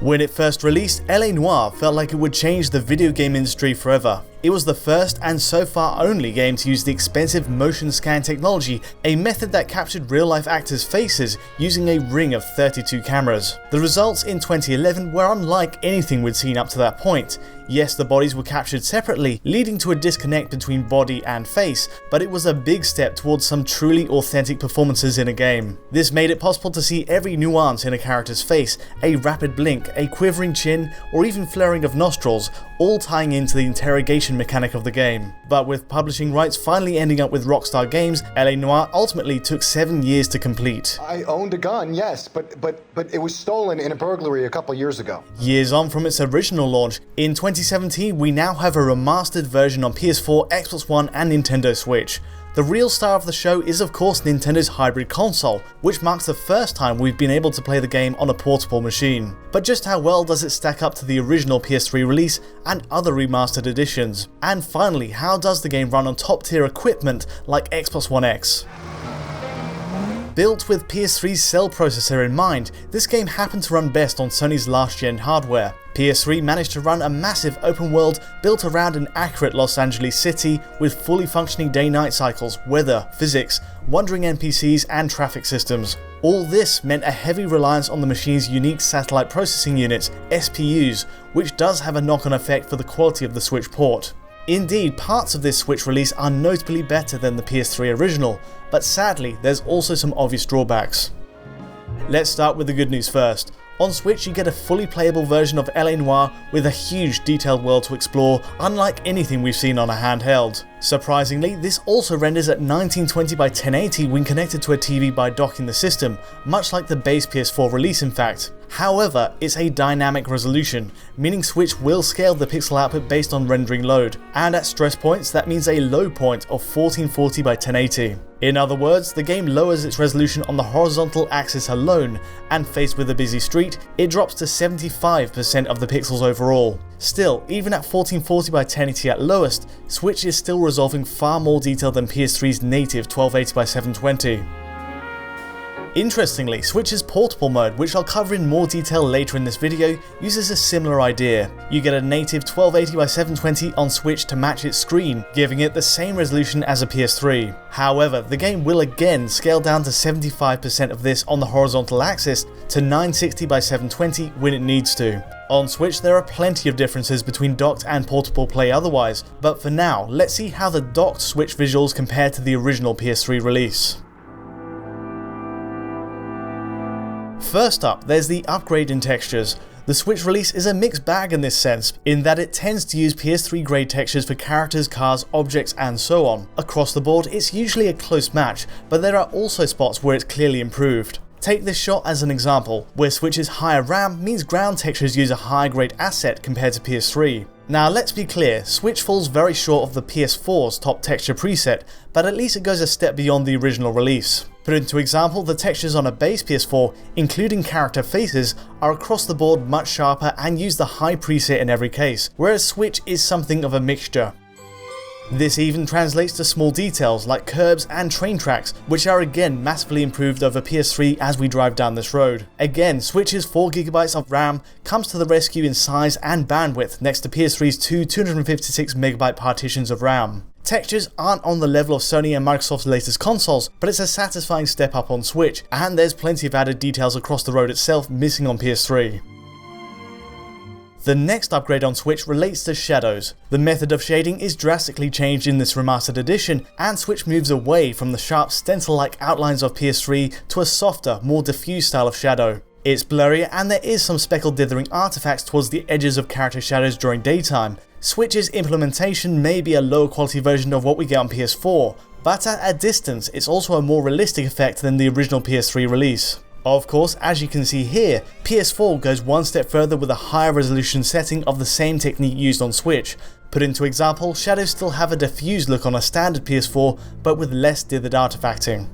When it first released, LA Noire felt like it would change the video game industry forever. It was the first and so far only game to use the expensive motion scan technology, a method that captured real-life actors' faces using a ring of 32 cameras. The results in 2011 were unlike anything we'd seen up to that point. Yes, the bodies were captured separately, leading to a disconnect between body and face, but it was a big step towards some truly authentic performances in a game. This made it possible to see every nuance in a character's face, a rapid blink, a quivering chin, or even flaring of nostrils, all tying into the interrogation mechanic of the game. But with publishing rights finally ending up with Rockstar Games, LA Noire ultimately took 7 years to complete. I owned a gun, yes, but it was stolen in a burglary a couple years ago. Years on from its original launch, in 2017 we now have a remastered version on PS4, Xbox One and Nintendo Switch. The real star of the show is of course Nintendo's hybrid console, which marks the first time we've been able to play the game on a portable machine. But just how well does it stack up to the original PS3 release and other remastered editions? And finally, how does the game run on top tier equipment like Xbox One X? Built with PS3's Cell processor in mind, this game happened to run best on Sony's last-gen hardware. PS3 managed to run a massive open world built around an accurate Los Angeles city with fully functioning day-night cycles, weather, physics, wandering NPCs and traffic systems. All this meant a heavy reliance on the machine's unique satellite processing units, SPUs, which does have a knock-on effect for the quality of the Switch port. Indeed, parts of this Switch release are notably better than the PS3 original, but sadly there's also some obvious drawbacks. Let's start with the good news first. On Switch you get a fully playable version of LA Noire with a huge detailed world to explore, unlike anything we've seen on a handheld. Surprisingly, this also renders at 1920 by 1080 when connected to a TV by docking the system, much like the base PS4 release in fact. However, it's a dynamic resolution, meaning Switch will scale the pixel output based on rendering load, and at stress points that means a low point of 1440 by 1080. In other words, the game lowers its resolution on the horizontal axis alone, and faced with a busy street, it drops to 75% of the pixels overall. Still, even at 1440 by 1080 at lowest, Switch is still resolving far more detail than PS3's native 1280 by 720. Interestingly, Switch's portable mode, which I'll cover in more detail later in this video, uses a similar idea. You get a native 1280 by 720 on Switch to match its screen, giving it the same resolution as a PS3. However, the game will again scale down to 75% of this on the horizontal axis to 960 by 720 when it needs to. On Switch there are plenty of differences between docked and portable play otherwise, but for now let's see how the docked Switch visuals compare to the original PS3 release. First up, there's the upgrade in textures. The Switch release is a mixed bag in this sense, in that it tends to use PS3 grade textures for characters, cars, objects and so on. Across the board it's usually a close match, but there are also spots where it's clearly improved. Take this shot as an example, where Switch's higher RAM means ground textures use a higher grade asset compared to PS3. Now let's be clear, Switch falls very short of the PS4's top texture preset, but at least it goes a step beyond the original release. Put into example, the textures on a base PS4, including character faces, are across the board much sharper and use the high preset in every case, whereas Switch is something of a mixture. This even translates to small details like curbs and train tracks, which are again massively improved over PS3 as we drive down this road. Again, Switch's 4GB of RAM comes to the rescue in size and bandwidth next to PS3's two 256MB partitions of RAM. Textures aren't on the level of Sony and Microsoft's latest consoles, but it's a satisfying step up on Switch, and there's plenty of added details across the road itself missing on PS3. The next upgrade on Switch relates to shadows. The method of shading is drastically changed in this remastered edition, and Switch moves away from the sharp stencil-like outlines of PS3 to a softer, more diffuse style of shadow. It's blurrier and there is some speckled dithering artifacts towards the edges of character shadows during daytime. Switch's implementation may be a lower quality version of what we get on PS4, but at a distance it's also a more realistic effect than the original PS3 release. Of course, as you can see here, PS4 goes one step further with a higher resolution setting of the same technique used on Switch. Put into example, shadows still have a diffused look on a standard PS4, but with less dithered artifacting.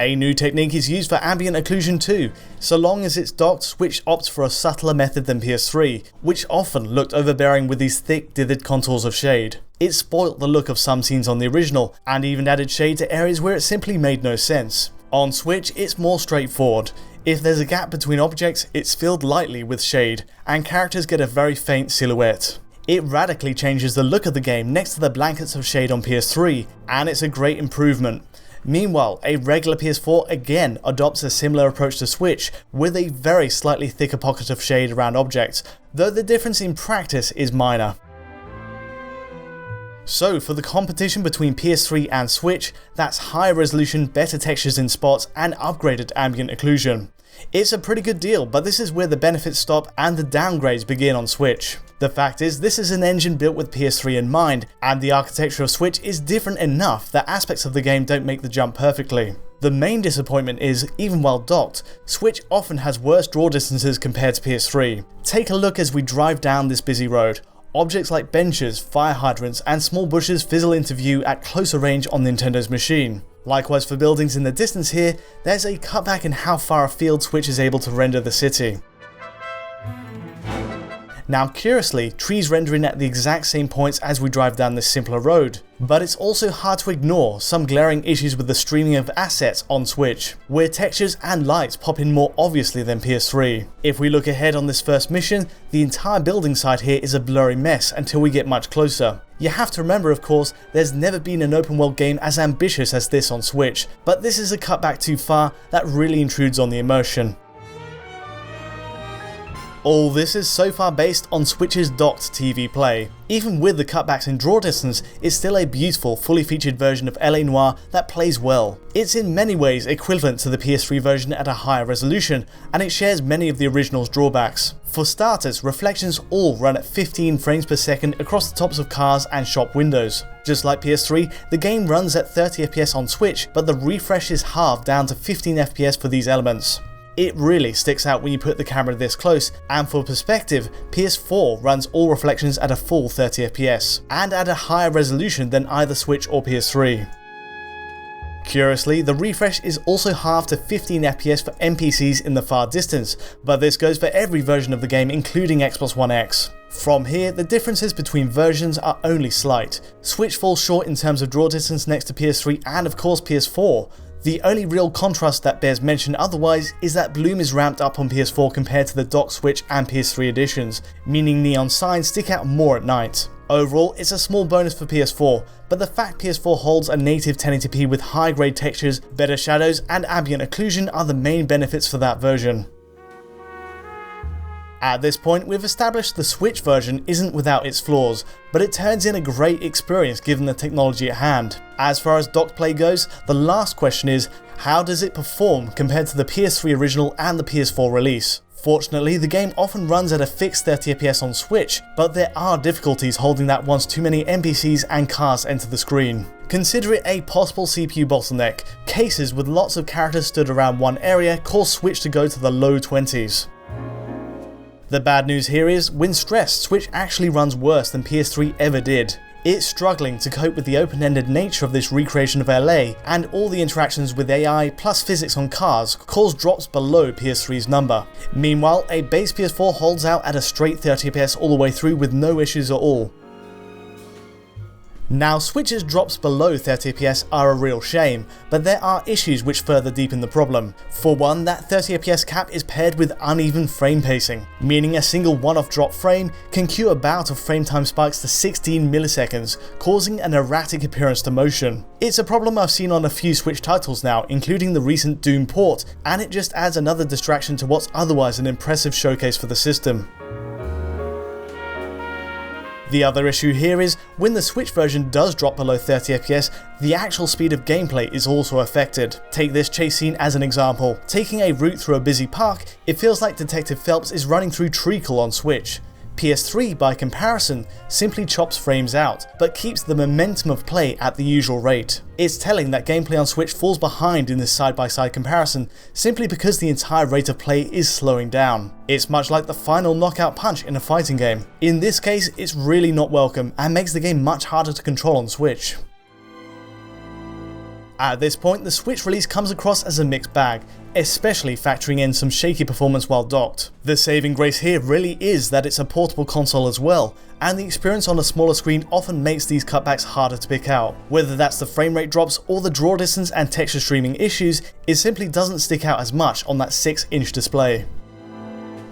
A new technique is used for Ambient Occlusion too. So long as it's docked, Switch opts for a subtler method than PS3, which often looked overbearing with these thick dithered contours of shade. It spoilt the look of some scenes on the original, and even added shade to areas where it simply made no sense. On Switch, it's more straightforward. If there's a gap between objects, it's filled lightly with shade, and characters get a very faint silhouette. It radically changes the look of the game next to the blankets of shade on PS3, and it's a great improvement. Meanwhile, a regular PS4 again adopts a similar approach to Switch, with a very slightly thicker pocket of shade around objects, though the difference in practice is minor. So for the competition between PS3 and Switch, that's higher resolution, better textures in spots, and upgraded ambient occlusion. It's a pretty good deal, but this is where the benefits stop and the downgrades begin on Switch. The fact is, this is an engine built with PS3 in mind, and the architecture of Switch is different enough that aspects of the game don't make the jump perfectly. The main disappointment is, even while docked, Switch often has worse draw distances compared to PS3. Take a look as we drive down this busy road. Objects like benches, fire hydrants, and small bushes fizzle into view at closer range on Nintendo's machine. Likewise for buildings in the distance here, there's a cutback in how far afield Switch is able to render the city. Now curiously, trees render in at the exact same points as we drive down this simpler road, but it's also hard to ignore some glaring issues with the streaming of assets on Switch, where textures and lights pop in more obviously than PS3. If we look ahead on this first mission, the entire building site here is a blurry mess until we get much closer. You have to remember, of course, there's never been an open world game as ambitious as this on Switch, but this is a cutback too far that really intrudes on the immersion. All this is so far based on Switch's docked TV Play. Even with the cutbacks in draw distance, it's still a beautiful, fully featured version of LA Noire that plays well. It's in many ways equivalent to the PS3 version at a higher resolution, and it shares many of the original's drawbacks. For starters, reflections all run at 15 frames per second across the tops of cars and shop windows. Just like PS3, the game runs at 30 FPS on Switch, but the refresh is halved down to 15 FPS for these elements. It really sticks out when you put the camera this close, and for perspective, PS4 runs all reflections at a full 30 FPS, and at a higher resolution than either Switch or PS3. Curiously, the refresh is also halved to 15 FPS for NPCs in the far distance, but this goes for every version of the game including Xbox One X. From here, the differences between versions are only slight. Switch falls short in terms of draw distance next to PS3 and of course PS4. The only real contrast that bears mention otherwise is that bloom is ramped up on PS4 compared to the docked Switch and PS3 editions, meaning neon signs stick out more at night. Overall, it's a small bonus for PS4, but the fact PS4 holds a native 1080p with high-grade textures, better shadows, and ambient occlusion are the main benefits for that version. At this point, we've established the Switch version isn't without its flaws, but it turns in a great experience given the technology at hand. As far as docked play goes, the last question is, how does it perform compared to the PS3 original and the PS4 release? Fortunately, the game often runs at a fixed 30 FPS on Switch, but there are difficulties holding that once too many NPCs and cars enter the screen. Consider it a possible CPU bottleneck. Cases with lots of characters stood around one area cause Switch to go to the low 20s. The bad news here is, when stressed, Switch actually runs worse than PS3 ever did. It's struggling to cope with the open-ended nature of this recreation of LA, and all the interactions with AI plus physics on cars cause drops below PS3's number. Meanwhile, a base PS4 holds out at a straight 30 FPS all the way through with no issues at all. Now, Switch's drops below 30 FPS are a real shame, but there are issues which further deepen the problem. For one, that 30 FPS cap is paired with uneven frame pacing, meaning a single one-off drop frame can cue a bout of frame time spikes to 16 milliseconds, causing an erratic appearance to motion. It's a problem I've seen on a few Switch titles now, including the recent Doom port, and it just adds another distraction to what's otherwise an impressive showcase for the system. The other issue here is, when the Switch version does drop below 30 FPS, the actual speed of gameplay is also affected. Take this chase scene as an example. Taking a route through a busy park, it feels like Detective Phelps is running through treacle on Switch. PS3, by comparison, simply chops frames out, but keeps the momentum of play at the usual rate. It's telling that gameplay on Switch falls behind in this side-by-side comparison, simply because the entire rate of play is slowing down. It's much like the final knockout punch in a fighting game. In this case, it's really not welcome, and makes the game much harder to control on Switch. At this point, the Switch release comes across as a mixed bag, especially factoring in some shaky performance while docked. The saving grace here really is that it's a portable console as well, and the experience on a smaller screen often makes these cutbacks harder to pick out. Whether that's the frame rate drops or the draw distance and texture streaming issues, it simply doesn't stick out as much on that 6-inch display.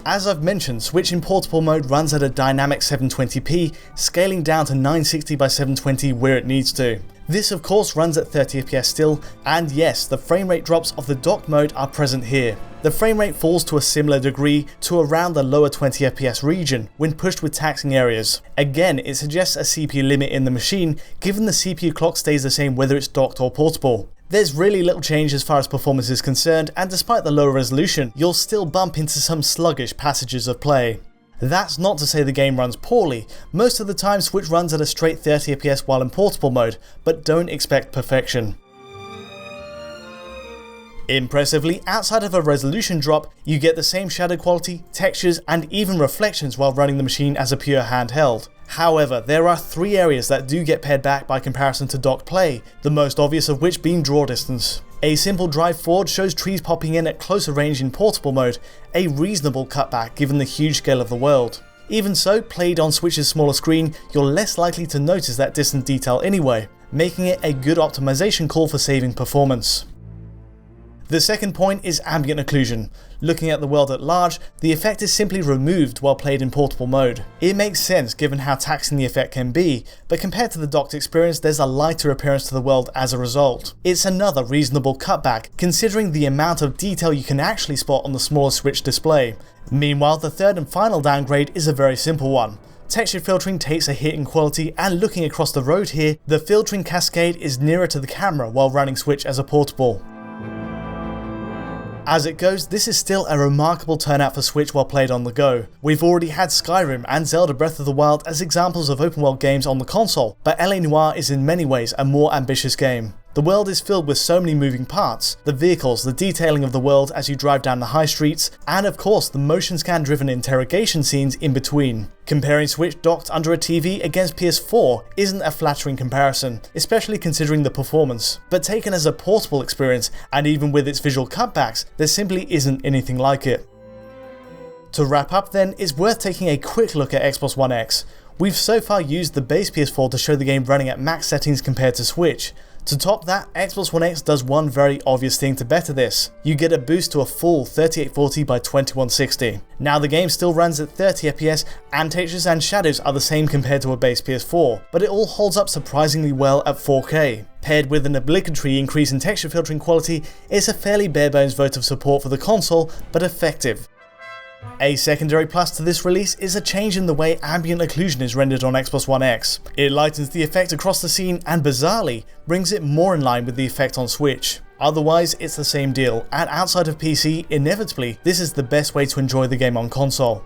As I've mentioned, Switch in portable mode runs at a dynamic 720p, scaling down to 960 by 720 where it needs to. This of course runs at 30 FPS still, and yes, the frame rate drops of the docked mode are present here. The frame rate falls to a similar degree to around the lower 20 FPS region when pushed with taxing areas. Again, it suggests a CPU limit in the machine, given the CPU clock stays the same whether it's docked or portable. There's really little change as far as performance is concerned, and despite the lower resolution, you'll still bump into some sluggish passages of play. That's not to say the game runs poorly. Most of the time Switch runs at a straight 30 FPS while in portable mode, but don't expect perfection. Impressively, outside of a resolution drop, you get the same shadow quality, textures, and even reflections while running the machine as a pure handheld. However, there are 3 areas that do get pared back by comparison to docked play, the most obvious of which being draw distance. A simple drive forward shows trees popping in at closer range in portable mode, a reasonable cutback given the huge scale of the world. Even so, played on Switch's smaller screen, you're less likely to notice that distant detail anyway, making it a good optimization call for saving performance. The second point is ambient occlusion. Looking at the world at large, the effect is simply removed while played in portable mode. It makes sense given how taxing the effect can be, but compared to the docked experience, there's a lighter appearance to the world as a result. It's another reasonable cutback, considering the amount of detail you can actually spot on the smaller Switch display. Meanwhile, the third and final downgrade is a very simple one. Texture filtering takes a hit in quality, and looking across the road here, the filtering cascade is nearer to the camera while running Switch as a portable. As it goes, this is still a remarkable turnout for Switch while played on the go. We've already had Skyrim and Zelda Breath of the Wild as examples of open world games on the console, but LA Noire is in many ways a more ambitious game. The world is filled with so many moving parts, the vehicles, the detailing of the world as you drive down the high streets, and of course the motion scan driven interrogation scenes in between. Comparing Switch docked under a TV against PS4 isn't a flattering comparison, especially considering the performance, but taken as a portable experience, and even with its visual cutbacks, there simply isn't anything like it. To wrap up then, it's worth taking a quick look at Xbox One X. We've so far used the base PS4 to show the game running at max settings compared to Switch. To top that, Xbox One X does one very obvious thing to better this. You get a boost to a full 3840 by 2160. Now the game still runs at 30 FPS and textures and shadows are the same compared to a base PS4, but it all holds up surprisingly well at 4K. Paired with an obligatory increase in texture filtering quality, it's a fairly bare bones vote of support for the console, but effective. A secondary plus to this release is a change in the way ambient occlusion is rendered on Xbox One X. It lightens the effect across the scene and bizarrely brings it more in line with the effect on Switch. Otherwise, it's the same deal, and outside of PC, inevitably, this is the best way to enjoy the game on console.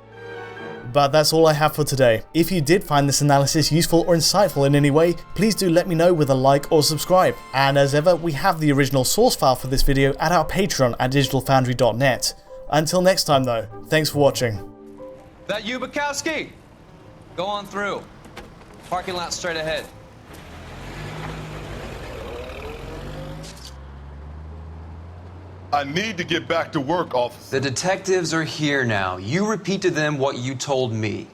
But that's all I have for today. If you did find this analysis useful or insightful in any way, please do let me know with a like or subscribe. And as ever, we have the original source file for this video at our Patreon at digitalfoundry.net. Until next time though, thanks for watching. That you, Bukowski? Go on through. Parking lot straight ahead. I need to get back to work, officer. The detectives are here now. You repeat to them what you told me.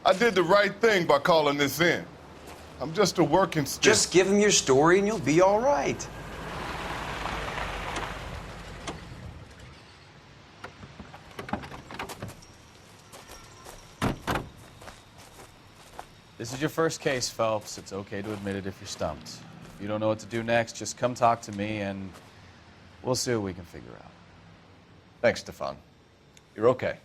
I did the right thing by calling this in. I'm just a working stiff. Just give them your story and you'll be all right. This is your first case, Phelps. It's okay to admit it if you're stumped. If you don't know what to do next, just come talk to me and we'll see what we can figure out. Thanks, Stefan. You're okay.